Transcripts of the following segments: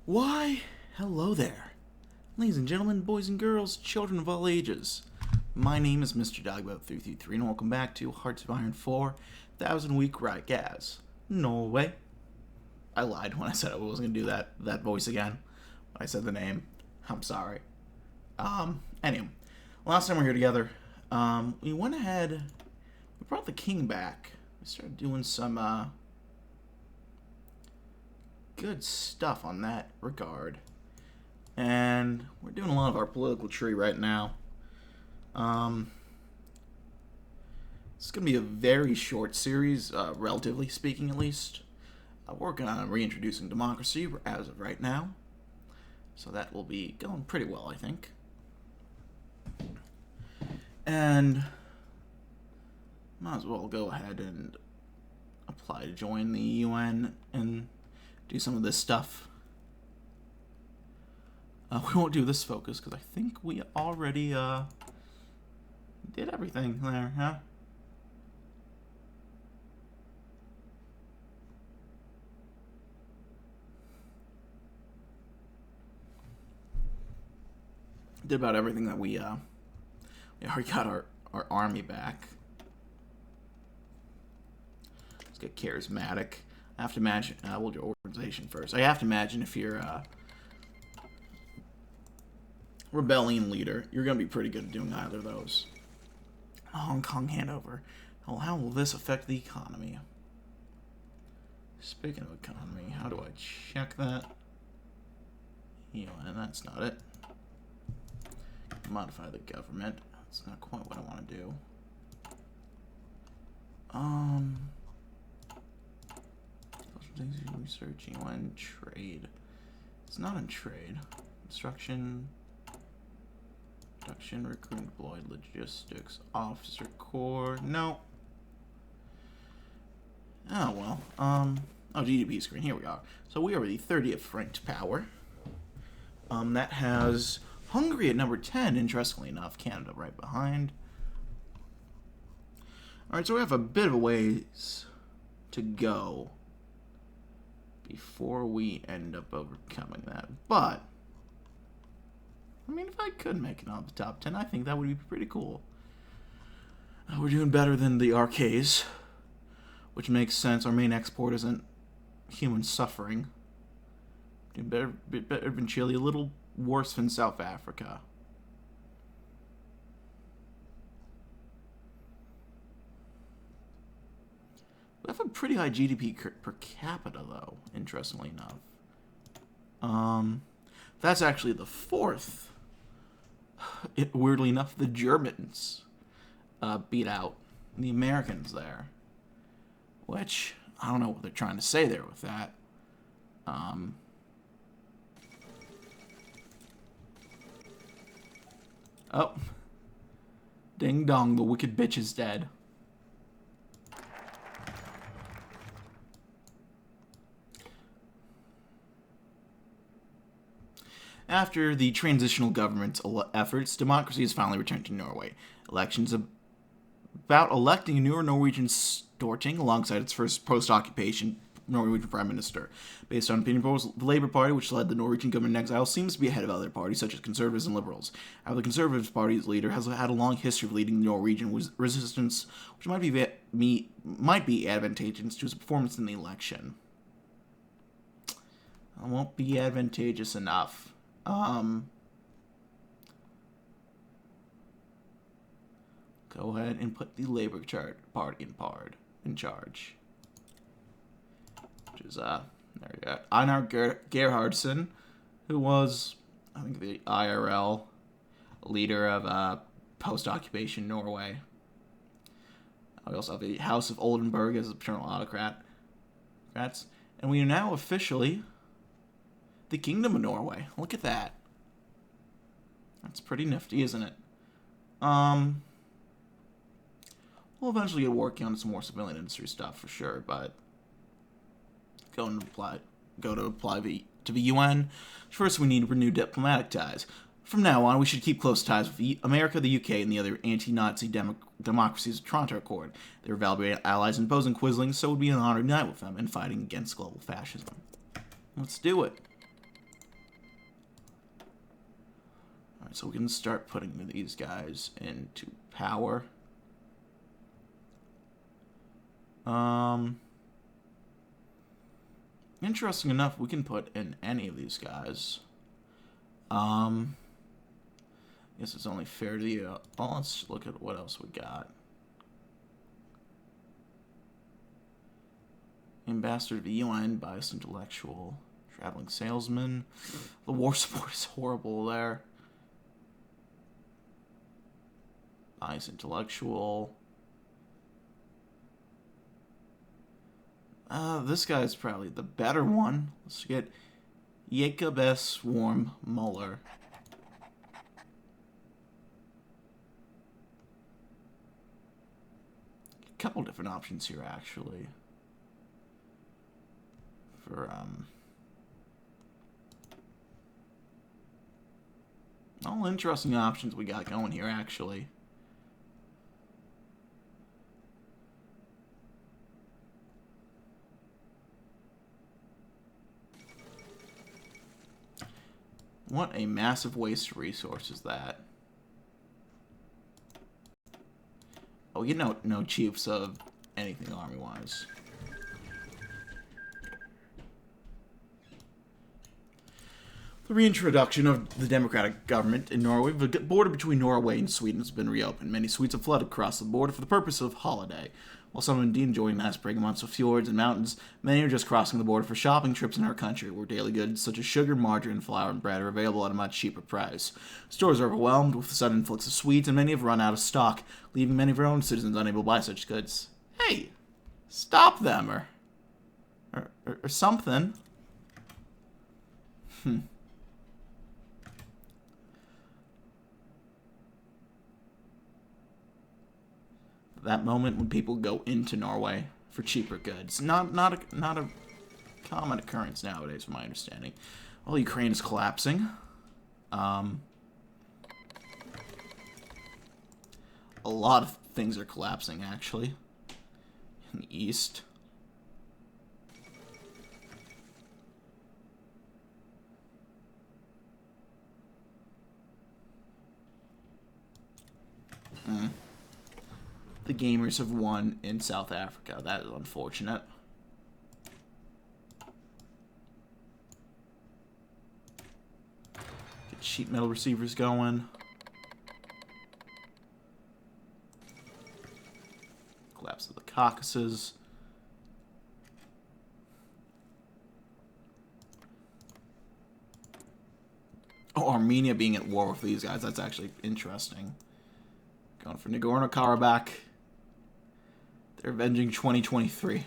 Why, hello there. Ladies and gentlemen, boys and girls, children of all ages. My name is Mr. DB333, and welcome back to Hearts of Iron 4, 1000 Week Reich as Norway. I lied when I said I wasn't going to do that voice again. When I said the name. I'm sorry. Anyway, last time we were here together, we went ahead, we brought the king back. We started doing some, good stuff on that regard. And we're doing a lot of our political tree right now. It's going to be a very short series, relatively speaking at least. We're working on reintroducing democracy as of right now. So that will be going pretty well, I think. And might as well go ahead and apply to join the UN and do some of this stuff. We won't do this focus because I think we already did everything there, huh? Did about everything that we already got our army back. Let's get charismatic. I have to imagine, we'll do organization first. I have to imagine if you're a rebellion leader, you're going to be pretty good at doing either of those. Hong Kong handover. Well, how will this affect the economy? Speaking of economy, how do I check that? And that's not it. Modify the government. That's not quite what I want to do. Things you research, UN, trade. It's not in trade. Instruction, production, recruiting, deployed, logistics, officer corps. No. Oh well. Oh, GDP screen. Here we are. So we are the 30th ranked power. That has Hungary at number 10. Interestingly enough, Canada right behind. All right, so we have a bit of a ways to go before we end up overcoming that. But, I mean, if I could make it on the top 10, I think that would be pretty cool. We're doing better than the RKs, which makes sense. Our main export isn't human suffering. Doing better than Chile, a little worse than South Africa. We have a pretty high GDP per capita, though, interestingly enough. That's actually the fourth. Weirdly enough, the Germans beat out the Americans there. Which, I don't know what they're trying to say there with that. Oh. Ding dong, the wicked bitch is dead. After the transitional government's efforts, democracy has finally returned to Norway. Elections about electing a newer Norwegian Storting alongside its first post-occupation Norwegian Prime Minister. Based on opinion polls, the Labour Party, which led the Norwegian government in exile, seems to be ahead of other parties, such as Conservatives and Liberals. However, the Conservative Party's leader has had a long history of leading the Norwegian resistance, which might be advantageous to his performance in the election. It won't be advantageous enough. Go ahead and put the Labour Party in charge. Which is, there we go. Einar Gerhardsson, who was, I think, the IRL leader of post-occupation Norway. We also have the House of Oldenburg as a paternal autocrat. And we are now officially the Kingdom of Norway. Look at that. That's pretty nifty, isn't it? We'll eventually get working on some more civilian industry stuff for sure, but go to apply to the UN. First, we need renewed diplomatic ties. From now on, we should keep close ties with America, the UK, and the other anti-Nazi democracies of Toronto Accord. They're valuable allies in Posen Quisling, so it would be an honor to unite with them in fighting against global fascism. Let's do it. So we can start putting these guys into power. Interesting enough, we can put in any of these guys. Guess it's only fair to you. Well, let's look at what else we got. Ambassador to the UN, biased intellectual, traveling salesman. The war support is horrible there. Biased intellectual. This guy's probably the better one. Let's get Jacob S. Warm Muller. A couple different options here, actually. For, all interesting options we got going here, actually. What a massive waste of resources that. Oh, you know, no chiefs of anything army-wise. The reintroduction of the democratic government in Norway, the border between Norway and Sweden has been reopened. Many Swedes have flooded across the border for the purpose of holiday. While some are indeed enjoying nice break amongst the fjords and mountains, many are just crossing the border for shopping trips in our country, where daily goods such as sugar, margarine, flour, and bread are available at a much cheaper price. Stores are overwhelmed with the sudden influx of Swedes, and many have run out of stock, leaving many of our own citizens unable to buy such goods. Hey, stop them, or something. That moment when people go into Norway for cheaper goods. Not a common occurrence nowadays, from my understanding. Well, Ukraine is collapsing. A lot of things are collapsing, actually. In the east. The gamers have won in South Africa. That is unfortunate. Get sheet metal receivers going. Collapse of the Caucasus. Oh, Armenia being at war with these guys. That's actually interesting. Going for Nagorno-Karabakh. They're avenging 2023.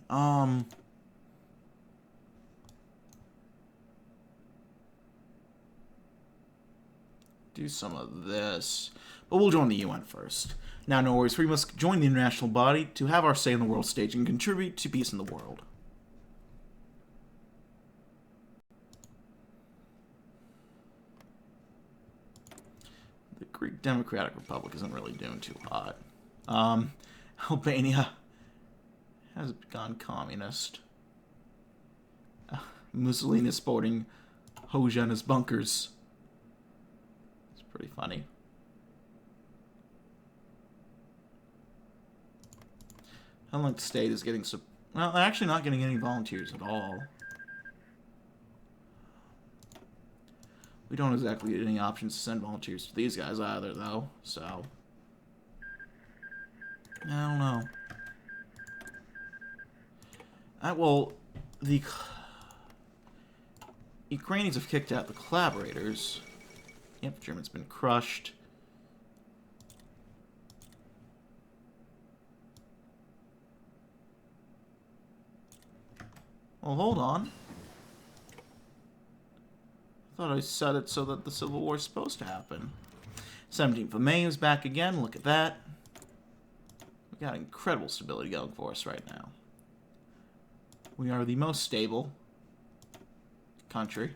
Alright, do some of this. But we'll join the UN first. Now, no worries, we must join the international body to have our say on the world stage and contribute to peace in the world. The Greek Democratic Republic isn't really doing too hot. Albania has gone communist. Mussolini is sporting HoI in his bunkers. It's pretty funny. Unlike the state is getting well, they're actually not getting any volunteers at all. We don't exactly get any options to send volunteers to these guys either, though, so I don't know. Well, the Ukrainians have kicked out the collaborators. Yep, German's been crushed. Well, hold on. I thought I set it so that the Civil War is supposed to happen. 17th of May is back again. Look at that. We got incredible stability going for us right now. We are the most stable country.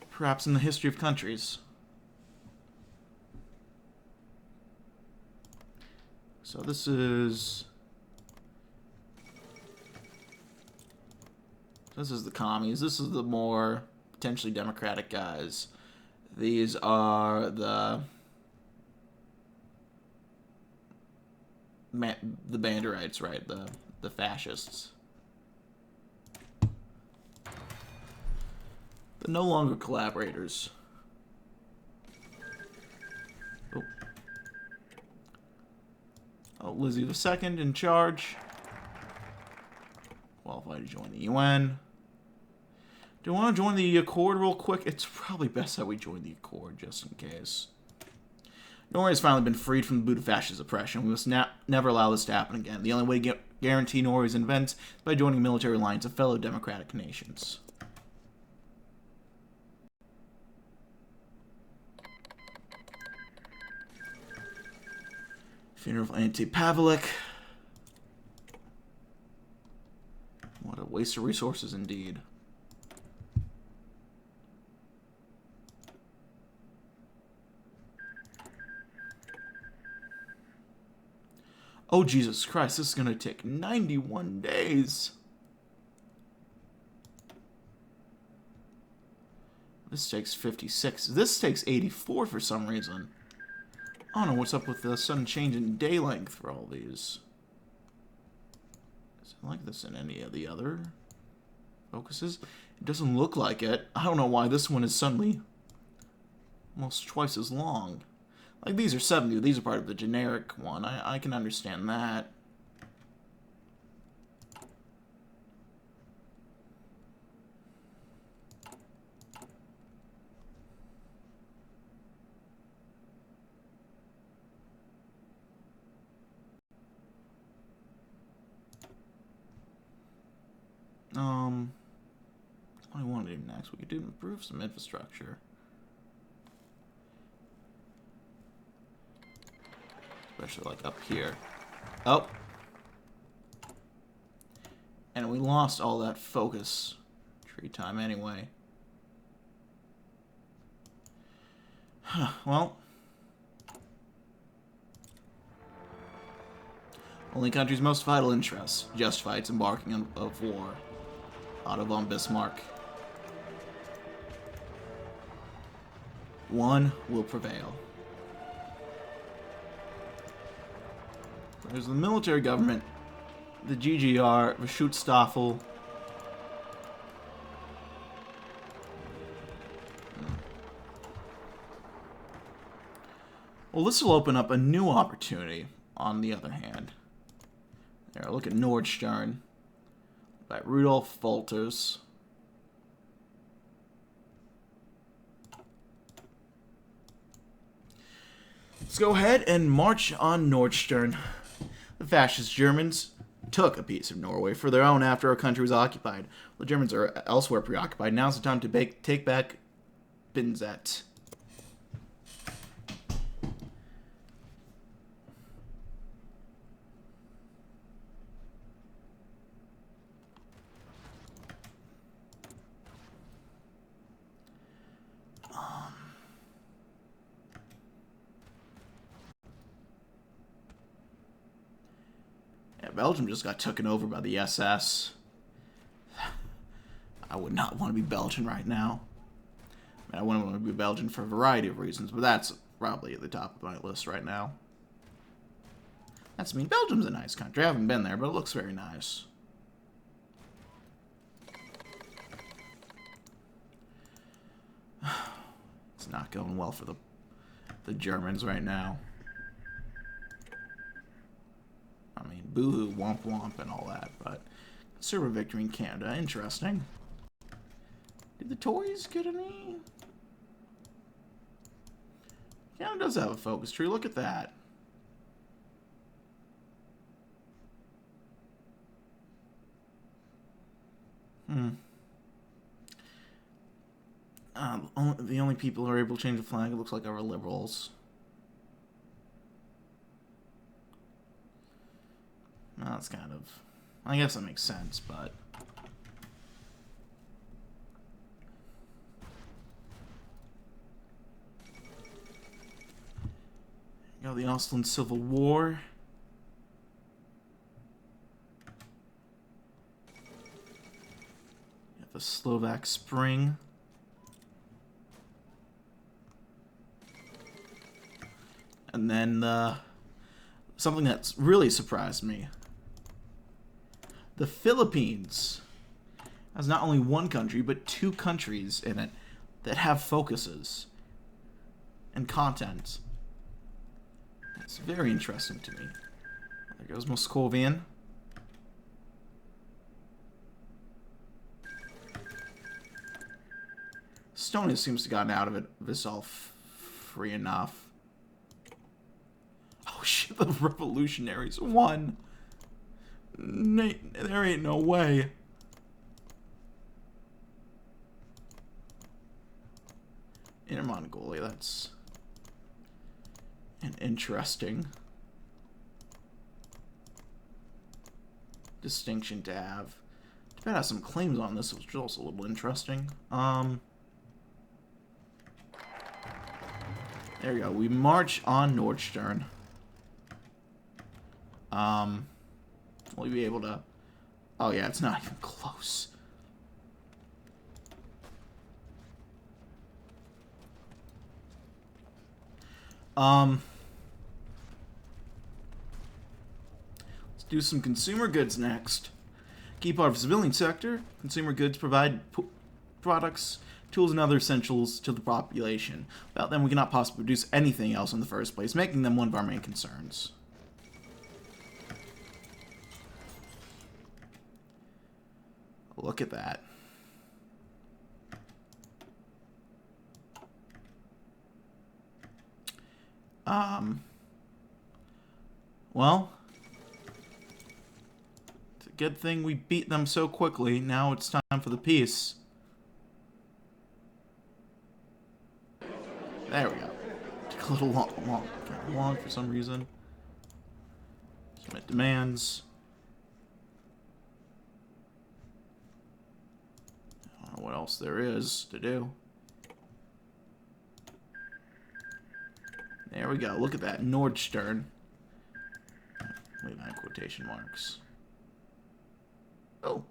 Perhaps in the history of countries. So this is the commies. This is the more potentially democratic guys. These are the Banderites, right? The fascists. But no longer collaborators. Oh, Lizzie II in charge. Qualified to join the UN. Do you want to join the Accord real quick? It's probably best that we join the Accord, just in case. Norway has finally been freed from the boot of fascist oppression. We must never allow this to happen again. The only way to guarantee Norway's independence is by joining a military alliance of fellow democratic nations. Funeral of Anti-Pavlik. What a waste of resources indeed. Oh, Jesus Christ, this is going to take 91 days. This takes 56. This takes 84 for some reason. I don't know what's up with the sudden change in day length for all these. Is it like this in any of the other focuses? It doesn't look like it. I don't know why this one is suddenly almost twice as long. Like, these are 70. These are part of the generic one. I can understand that. What do we want to do next? We could do improve some infrastructure. Especially like up here. Oh! And we lost all that focus tree time anyway. Well. Only country's most vital interests justify its embarking on of war. Otto von Bismarck. One will prevail. There's the military government, the GGR, the Schutzstaffel. Well, this will open up a new opportunity, on the other hand. There, look at Nordstern by Rudolf Wolters. Let's go ahead and march on Nordstern. The fascist Germans took a piece of Norway for their own after our country was occupied. The Germans are elsewhere preoccupied. Now's the time to take back Binzet. Belgium just got taken over by the SS. I would not want to be Belgian right now. I mean, I wouldn't want to be Belgian for a variety of reasons, but that's probably at the top of my list right now. Belgium's a nice country. I haven't been there, but it looks very nice. It's not going well for the Germans right now. I mean, boo-hoo, womp womp, and all that, but conservative victory in Canada, interesting. Did the Tories get any? Canada does have a focus tree, look at that. The only people who are able to change the flag, it looks like, are liberals. Well, that's kind of... I guess that makes sense, but... You know, the Austrian Civil War. the Slovak Spring. And then something that's really surprised me. The Philippines has not only one country, but two countries in it that have focuses and content. It's very interesting to me. There goes Moscovian. Estonia seems to have gotten out of it this all free enough. Oh shit, the revolutionaries won. There ain't no way. Inner Mongolia, that's an interesting distinction to have. Tibet has some claims on this, which is also a little interesting. There we go. We march on Nordstern. Will we be able to... Oh yeah, it's not even close. Let's do some consumer goods next. Key part of the civilian sector, consumer goods provide products, tools, and other essentials to the population. Without them, we cannot possibly produce anything else in the first place, making them one of our main concerns. Look at that. Well, it's a good thing we beat them so quickly. Now it's time for the peace. There we go. Took a little long for some reason. Submit demands. I don't know what else there is to do. There we go. Look at that. Nordstern. Leave that in quotation marks. Oh.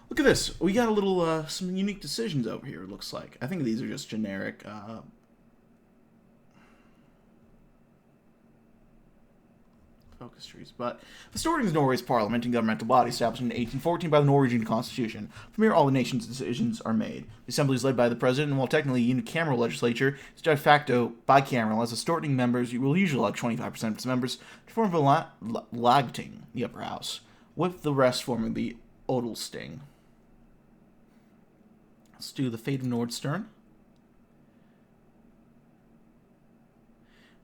Look at this. We got a little, some unique decisions over here, it looks like. I think these are just generic, focus trees. But the Storting is Norway's parliament and governmental body established in 1814 by the Norwegian constitution. From here, all the nation's decisions are made. The assembly is led by the president, and while technically a unicameral legislature, it's de facto bicameral, as the Storting members will usually elect 25% of its members to form the Lagting, the upper house, with the rest forming the Odelsting. Let's do the fate of Nordstern.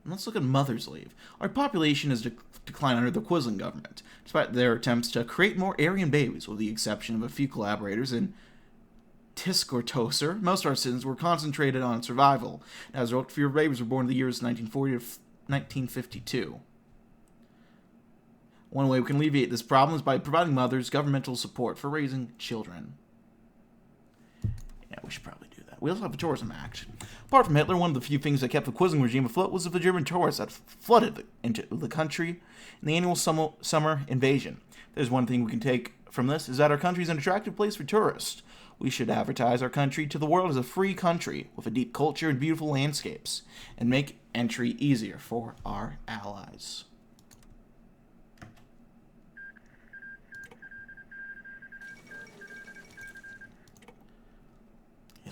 And let's look at mother's leave. Our population has declined under the Quisling government, despite their attempts to create more Aryan babies, with the exception of a few collaborators in Tisk or Toser. Most of our citizens were concentrated on survival. As a result, fewer babies were born in the years 1940 to 1952. One way we can alleviate this problem is by providing mothers governmental support for raising children. Yeah, we should probably do that. We also have a Tourism Act. Apart from Hitler, one of the few things that kept the Quisling regime afloat was the German tourists that flooded into the country in the annual summer invasion. If there's one thing we can take from this, is that our country is an attractive place for tourists. We should advertise our country to the world as a free country with a deep culture and beautiful landscapes, and make entry easier for our allies.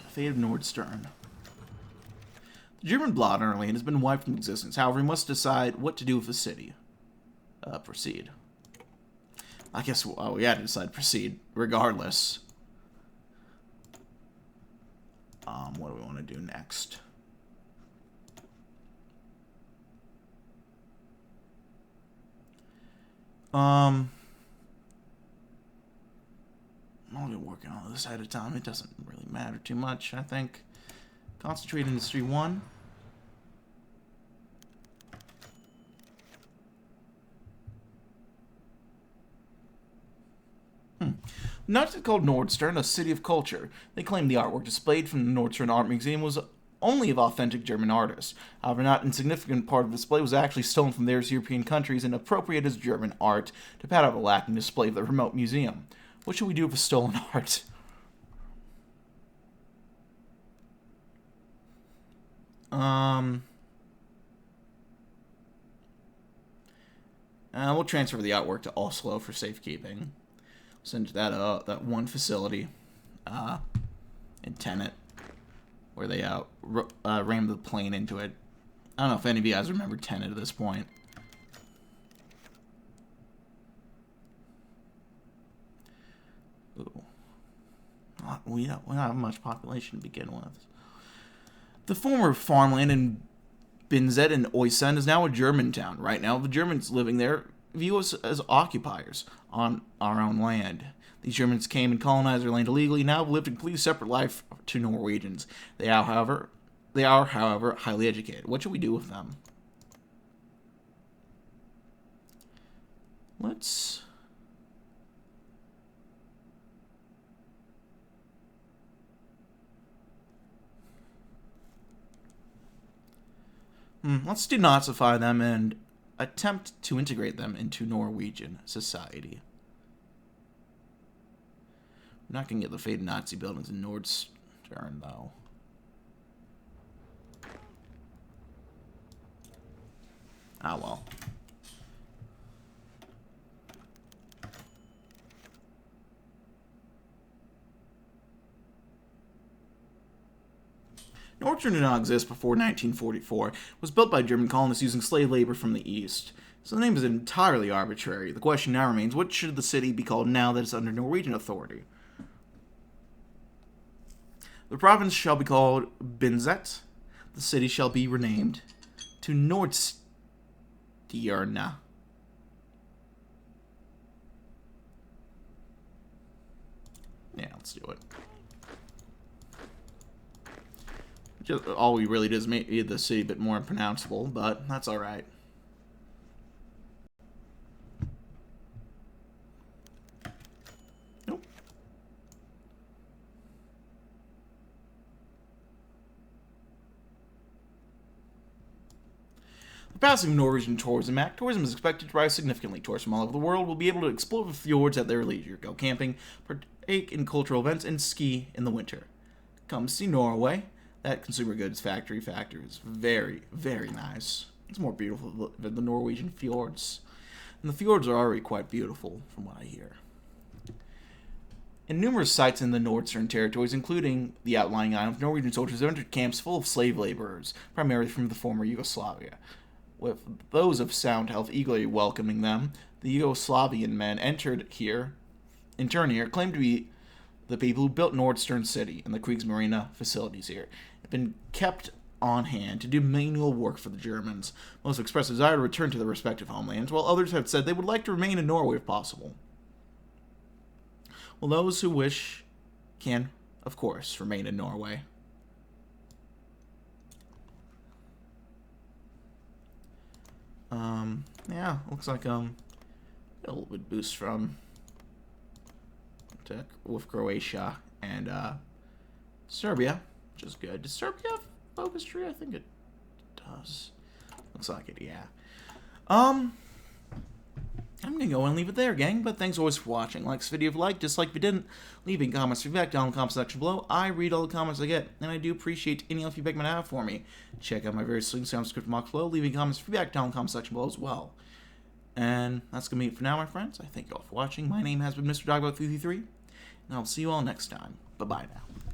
Fate of Nordstern. The German Blattnerland has been wiped from existence. However, we must decide what to do with the city. Proceed. I guess we had to decide proceed, regardless. What do we want to do next? I'm only working on this ahead of time. It doesn't really matter too much, I think. Concentrate Industry 1. Not just called Nordstern, a city of culture. They claim the artwork displayed from the Nordstern Art Museum was only of authentic German artists. However, not an insignificant part of the display was actually stolen from various European countries and appropriated as German art to pad out the lacking display of the remote museum. What should we do with stolen art? We'll transfer the artwork to Oslo for safekeeping. Send that that one facility in Tenet where they rammed the plane into it. I don't know if any of you guys remember Tenet at this point. Ooh. We don't have much population to begin with. The former farmland in Binzet and Oysen is now a German town. Right now, the Germans living there view us as occupiers on our own land. These Germans came and colonized our land illegally, now have lived a completely separate life to Norwegians. They are, however, highly educated. What should we do with them? Let's denazify them and attempt to integrate them into Norwegian society. We're not going to get the faded Nazi buildings in Nordstern, though. Ah, well. Nordstern did not exist before 1944. It was built by German colonists using slave labor from the East. So the name is entirely arbitrary. The question now remains, what should the city be called now that it's under Norwegian authority? The province shall be called Binzet. The city shall be renamed to Nordstjerna. Yeah, let's do it. Just, all we really did is make the city a bit more unpronounceable, but that's alright. Nope. The passing of Norwegian Tourism Act, tourism is expected to rise significantly. Tourists from all over the world will be able to explore the fjords at their leisure, go camping, partake in cultural events, and ski in the winter. Come see Norway. That consumer goods factory is very, very nice. It's more beautiful than the Norwegian fjords. And the fjords are already quite beautiful, from what I hear. In numerous sites in the Nordstern territories, including the outlying islands, Norwegian soldiers have entered camps full of slave laborers, primarily from the former Yugoslavia. With those of sound health eagerly welcoming them, the Yugoslavian men in turn here, claimed to be the people who built Nordstern City and the Kriegsmarine facilities here have been kept on hand to do manual work for the Germans. Most expressed a desire to return to their respective homelands, while others have said they would like to remain in Norway if possible. Well, those who wish can, of course, remain in Norway. Yeah, looks like a little bit boost from with Croatia and Serbia, which is good. Does Serbia have focus tree? I think it does. Looks like it, yeah. I'm gonna go and leave it there, gang, but thanks always for watching. Like this video if you liked, dislike if you didn't, leaving comments, feedback down in the comment section below. I read all the comments I get, and I do appreciate any feedback you might have for me. Check out my various links down in the description box below, leaving comments, feedback down in the comment section below as well. And that's gonna be it for now, my friends. I thank you all for watching. My name has been Mr. Jackboot333, and I'll see you all next time. Bye-bye now.